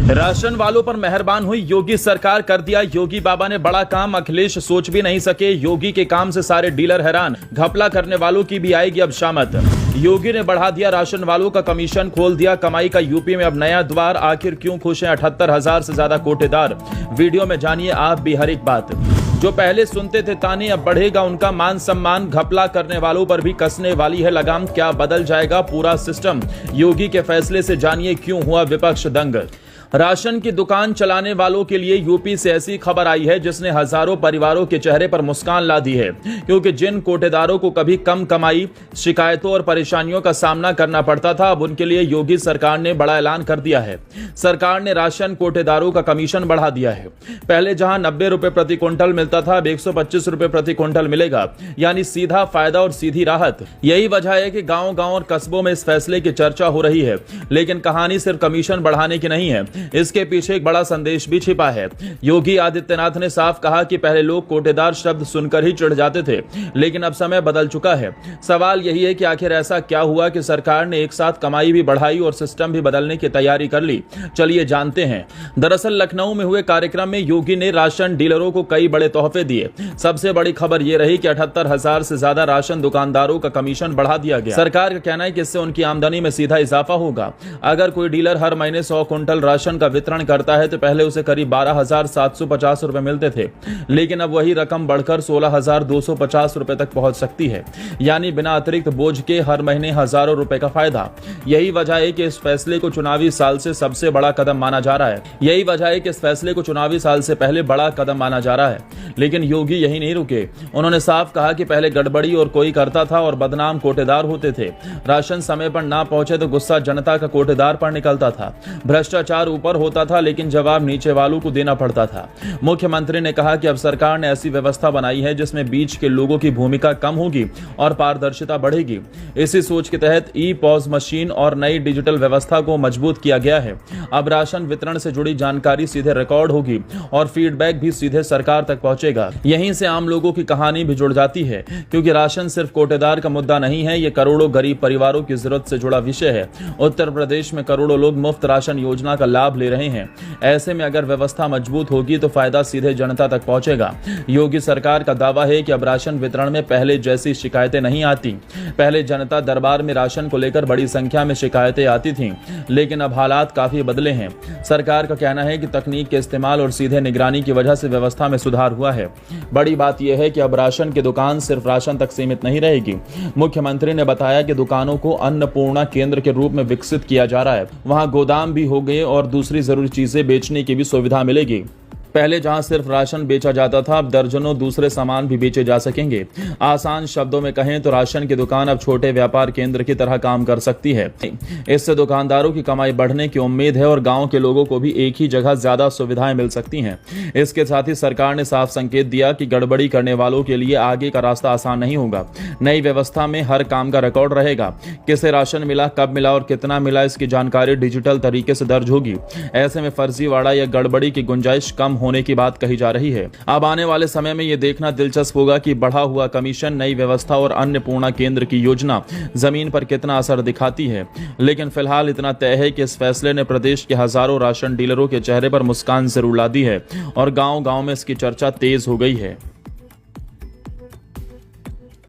Ration वालों पर मेहरबान हुई योगी सरकार, कर दिया योगी बाबा ने बड़ा काम। अखिलेश सोच भी नहीं सके, योगी के काम से सारे डीलर हैरान। घपला करने वालों की भी आएगी अब शामत। योगी ने बढ़ा दिया राशन वालों का कमीशन, खोल दिया कमाई का यूपी में अब नया द्वार। आखिर क्यों खुश हैं 78,000 से ज्यादा कोटेदार? वीडियो में जानिए आप भी हर एक बात। जो पहले सुनते थे ताने, अब बढ़ेगा उनका मान सम्मान। घपला करने वालों पर भी कसने वाली है लगाम। क्या बदल जाएगा पूरा सिस्टम? योगी के फैसले से जानिए क्यों हुआ विपक्ष दंग। राशन की दुकान चलाने वालों के लिए यूपी से ऐसी खबर आई है जिसने हजारों परिवारों के चेहरे पर मुस्कान ला दी है, क्योंकि जिन कोटेदारों को कभी कम कमाई, शिकायतों और परेशानियों का सामना करना पड़ता था, अब उनके लिए योगी सरकार ने बड़ा ऐलान कर दिया है। सरकार ने राशन कोटेदारों का कमीशन बढ़ा दिया है। पहले जहां 90 रुपए प्रति क्विंटल मिलता था, अब 125 रुपए प्रति क्विंटल मिलेगा, यानी सीधा फायदा और सीधी राहत। यही वजह है कि गांव-गांव और कस्बों में इस फैसले की चर्चा हो रही है। लेकिन कहानी सिर्फ कमीशन बढ़ाने की नहीं है, इसके पीछे एक बड़ा संदेश भी छिपा है। योगी आदित्यनाथ ने साफ कहा कि पहले लोग कोटेदार शब्द सुनकर ही चिढ़ जाते थे, लेकिन अब समय बदल चुका है। सवाल यही है कि आखिर ऐसा क्या हुआ कि सरकार ने एक साथ कमाई भी बढ़ाई और सिस्टम भी बदलने की तैयारी कर ली। चलिए जानते हैं। दरअसल लखनऊ में हुए कार्यक्रम में योगी ने राशन डीलरों को कई बड़े तोहफे दिए। सबसे बड़ी खबर यह रही कि 78,000 से ज्यादा राशन दुकानदारों का कमीशन बढ़ा दिया गया। सरकार का कहना है कि इससे उनकी आमदनी में सीधा इजाफा होगा। अगर कोई डीलर हर महीने 100 क्विंटल राशन का वितरण करता है तो पहले उसे करीब 12,750 रुपए मिलते थे, लेकिन अब वही रकम बढ़कर 16,250 रुपए तक पहुंच सकती है, यानी बिना अतिरिक्त बोझ के हर महीने हजारों रुपए का फायदा। यही वजह है कि इस फैसले को चुनावी साल से सबसे बड़ा कदम माना जा रहा है। यही वजह है कि इस फैसले को चुनावी साल से पहले बड़ा कदम माना जा रहा है। लेकिन योगी यही नहीं रुके। उन्होंने साफ कहा कि पहले गड़बड़ी और कोई करता था और बदनाम कोटेदार होते थे। राशन समय पर ना पहुंचे तो गुस्सा जनता का कोटेदार पर निकलता था। भ्रष्टाचार ऊपर होता था लेकिन जवाब नीचे वालों को देना पड़ता था। मुख्यमंत्री ने कहा कि अब सरकार ने ऐसी व्यवस्था बनाई है जिसमें बीच के लोगों की भूमिका कम होगी और पारदर्शिता बढ़ेगी। इसी सोच के तहत ई पॉज मशीन और नई डिजिटल व्यवस्था को मजबूत किया गया है। अब राशन वितरण से जुड़ी जानकारी सीधे रिकॉर्ड होगी और फीडबैक भी सीधे सरकार तक पहुंचेगा। यहीं से आम लोगों की कहानी भी जुड़ जाती है, क्योंकि राशन सिर्फ कोटेदार का मुद्दा नहीं है, ये करोड़ों गरीब परिवारों की जरूरत से जुड़ा विषय है। उत्तर प्रदेश में करोड़ों लोग मुफ्त राशन योजना का लाभ ले रहे हैं। ऐसे में अगर व्यवस्था मजबूत होगी तो फायदा सीधे जनता तक पहुंचेगा। योगी सरकार का दावा है कि अब राशन वितरण में पहले जैसी शिकायतें नहीं आती। पहले जनता दरबार में राशन को लेकर बड़ी संख्या में शिकायतें आती थीं, लेकिन अब हालात काफी बदले हैं। सरकार का कहना है कि तकनीक के इस्तेमाल और सीधे निगरानी की वजह से व्यवस्था में सुधार हुआ है। बड़ी बात यह है कि अब राशन की दुकान सिर्फ राशन तक सीमित नहीं रहेगी। मुख्यमंत्री ने बताया कि दुकानों को अन्नपूर्णा केंद्र के रूप में विकसित किया जा रहा है। वहां गोदाम भी हो गए और दूसरी जरूरी चीजें बेचने की भी सुविधा मिलेगी। पहले जहां सिर्फ राशन बेचा जाता था, अब दर्जनों दूसरे सामान भी बेचे जा सकेंगे। आसान शब्दों में कहें तो राशन की दुकान अब छोटे व्यापार केंद्र की तरह काम कर सकती है। इससे दुकानदारों की कमाई बढ़ने की उम्मीद है और गांव के लोगों को भी एक ही जगह ज्यादा सुविधाएं मिल सकती हैं। इसके साथ ही सरकार ने साफ संकेत दिया कि गड़बड़ी करने वालों के लिए आगे का रास्ता आसान नहीं होगा। नई व्यवस्था में हर काम का रिकॉर्ड रहेगा। किसे राशन मिला, कब मिला और कितना मिला, इसकी जानकारी डिजिटल तरीके से दर्ज होगी। ऐसे में फर्जीवाड़ा या गड़बड़ी की गुंजाइश कम होने की बात कही जा रही है। अब आने वाले समय में यह देखना दिलचस्प होगा कि बढ़ा हुआ कमीशन, नई व्यवस्था और अन्नपूर्णा केंद्र की योजना जमीन पर कितना असर दिखाती है। लेकिन फिलहाल इतना तय है कि इस फैसले ने प्रदेश के हजारों राशन डीलरों के चेहरे पर मुस्कान जरूर ला दी है और गांव-गांव में इसकी चर्चा तेज हो गई है।